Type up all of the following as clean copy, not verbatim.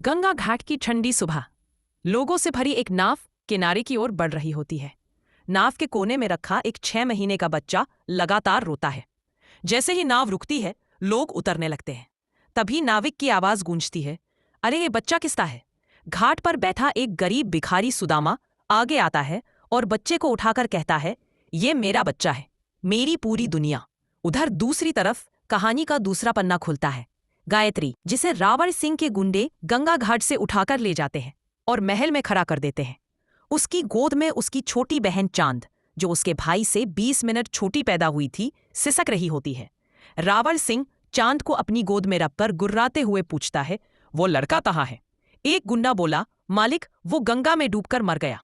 गंगा घाट की ठंडी सुबह लोगों से भरी एक नाव किनारे की ओर बढ़ रही होती है। नाव के कोने में रखा एक 6 महीने का बच्चा लगातार रोता है। जैसे ही नाव रुकती है, लोग उतरने लगते हैं। तभी नाविक की आवाज गूंजती है, अरे ये बच्चा किसका है? घाट पर बैठा एक गरीब भिखारी सुदामा आगे आता है और बच्चे को उठाकर कहता है, ये मेरा बच्चा है, मेरी पूरी दुनिया। उधर दूसरी तरफ कहानी का दूसरा पन्ना खुलता है। गायत्री, जिसे रावण सिंह के गुंडे गंगा घाट से उठाकर ले जाते हैं और महल में खड़ा कर देते हैं। उसकी गोद में उसकी छोटी बहन चांद, जो उसके भाई से 20 मिनट छोटी पैदा हुई थी, सिसक रही होती है। रावण सिंह चांद को अपनी गोद में रखकर गुर्राते हुए पूछता है, वो लड़का कहाँ है? एक गुंडा बोला, मालिक, वो गंगा में डूबकर मर गया।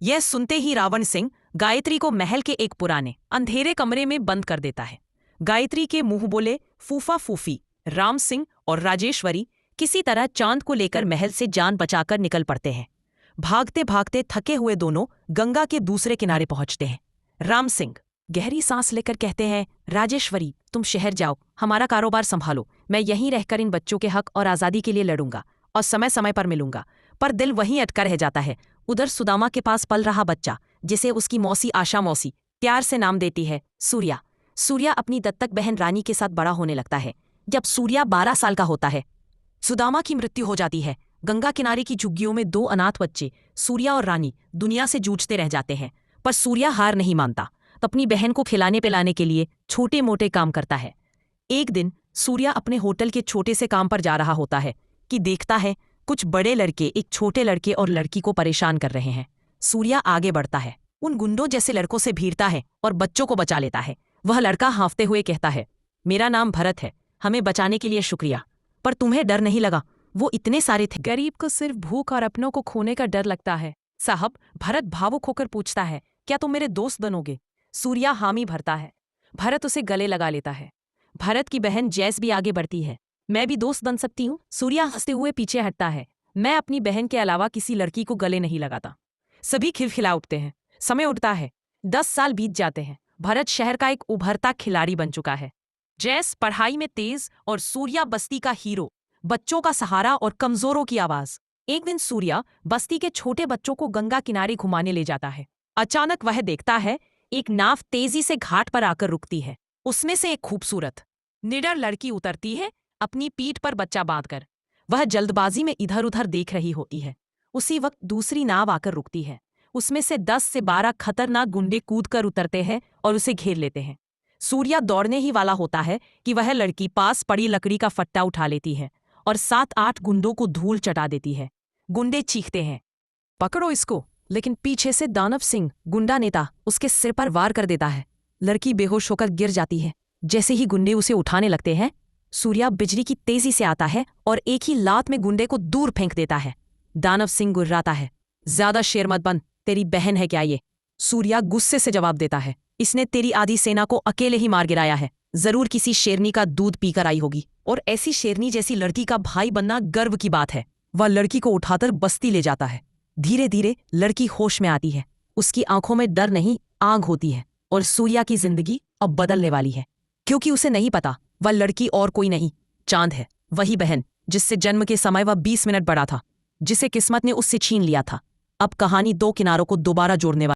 यह सुनते ही रावण सिंह गायत्री को महल के एक पुराने अंधेरे कमरे में बंद कर देता है। गायत्री के मुंह बोले फूफा फूफी राम सिंह और राजेश्वरी किसी तरह चांद को लेकर महल से जान बचाकर निकल पड़ते हैं। भागते भागते थके हुए दोनों गंगा के दूसरे किनारे पहुंचते हैं। राम सिंह गहरी सांस लेकर कहते हैं, राजेश्वरी, तुम शहर जाओ, हमारा कारोबार संभालो। मैं यहीं रहकर इन बच्चों के हक और आज़ादी के लिए लड़ूंगा और समय समय पर मिलूंगा। पर दिल वहीं अटका रह जाता है। उधर सुदामा के पास पल रहा बच्चा, जिसे उसकी मौसी आशा मौसी प्यार से नाम देती है, सूर्या। सूर्या अपनी दत्तक बहन रानी के साथ बड़ा होने लगता है। जब सूर्या 12 साल का होता है, सुदामा की मृत्यु हो जाती है। गंगा किनारे की झुग्गियों में 2 अनाथ बच्चे, सूर्या और रानी, दुनिया से जूझते रह जाते हैं। पर सूर्या हार नहीं मानता, तो अपनी बहन को खिलाने पिलाने के लिए छोटे मोटे काम करता है। एक दिन सूर्या अपने होटल के छोटे से काम पर जा रहा होता है कि देखता है कुछ बड़े लड़के एक छोटे लड़के और लड़की को परेशान कर रहे हैं। सूर्या आगे बढ़ता है, उन गुंडों जैसे लड़कों से भिड़ता है और बच्चों को बचा लेता है। वह लड़का हाँफते हुए कहता है, मेरा नाम भरत है, हमें बचाने के लिए शुक्रिया, पर तुम्हें डर नहीं लगा? वो इतने सारे थे। गरीब को सिर्फ भूख और अपनों को खोने का डर लगता है साहब। भरत भावुक होकर पूछता है, क्या तुम मेरे दोस्त बनोगे? सूर्या हामी भरता है। भरत उसे गले लगा लेता है। भरत की बहन जैस भी आगे बढ़ती है, मैं भी दोस्त बन सकती हूँ? सूर्या हंसते हुए पीछे हटता है, मैं अपनी बहन के अलावा किसी लड़की को गले नहीं लगाता। सभी खिलखिला उठते हैं। समय उठता है, 10 साल बीत जाते हैं। भरत शहर का एक उभरता खिलाड़ी बन चुका है। जैस पढ़ाई में तेज और सूर्या बस्ती का हीरो, बच्चों का सहारा और कमजोरों की आवाज। एक दिन सूर्या बस्ती के छोटे बच्चों को गंगा किनारे घुमाने ले जाता है। अचानक वह देखता है एक नाव तेजी से घाट पर आकर रुकती है। उसमें से एक खूबसूरत निडर लड़की उतरती है, अपनी पीठ पर बच्चा बांधकर। वह जल्दबाजी में इधर उधर देख रही होती है। उसी वक्त दूसरी नाव आकर रुकती है। उसमें से 10 से 12 खतरनाक गुंडे कूद कर उतरते हैं और उसे घेर लेते हैं। सूर्या दौड़ने ही वाला होता है कि वह लड़की पास पड़ी लकड़ी का फट्टा उठा लेती है और 7-8 गुंडों को धूल चटा देती है। गुंडे चीखते हैं, पकड़ो इसको, लेकिन पीछे से दानव सिंह, गुंडा नेता, उसके सिर पर वार कर देता है। लड़की बेहोश होकर गिर जाती है। जैसे ही गुंडे उसे उठाने लगते हैं, सूर्या बिजली की तेजी से आता है और एक ही लात में गुंडे को दूर फेंक देता है। दानव सिंह गुर्राता है, ज्यादा शेर मत बन, तेरी बहन है क्या ये? सूर्या गुस्से से जवाब देता है, इसने तेरी आधी सेना को अकेले ही मार गिराया है। जरूर किसी शेरनी का दूध पीकर आई होगी, और ऐसी शेरनी जैसी लड़की का भाई बनना गर्व की बात है। वह लड़की को उठाकर बस्ती ले जाता है। धीरे धीरे लड़की होश में आती है। उसकी आंखों में डर नहीं, आग होती है, और सूर्या की जिंदगी अब बदलने वाली है। क्योंकि उसे नहीं पता, वह लड़की और कोई नहीं, चांद है। वही बहन जिससे जन्म के समय वह 20 मिनट बड़ा था, जिसे किस्मत ने उससे छीन लिया था। अब कहानी 2 किनारों को दोबारा जोड़ने वाली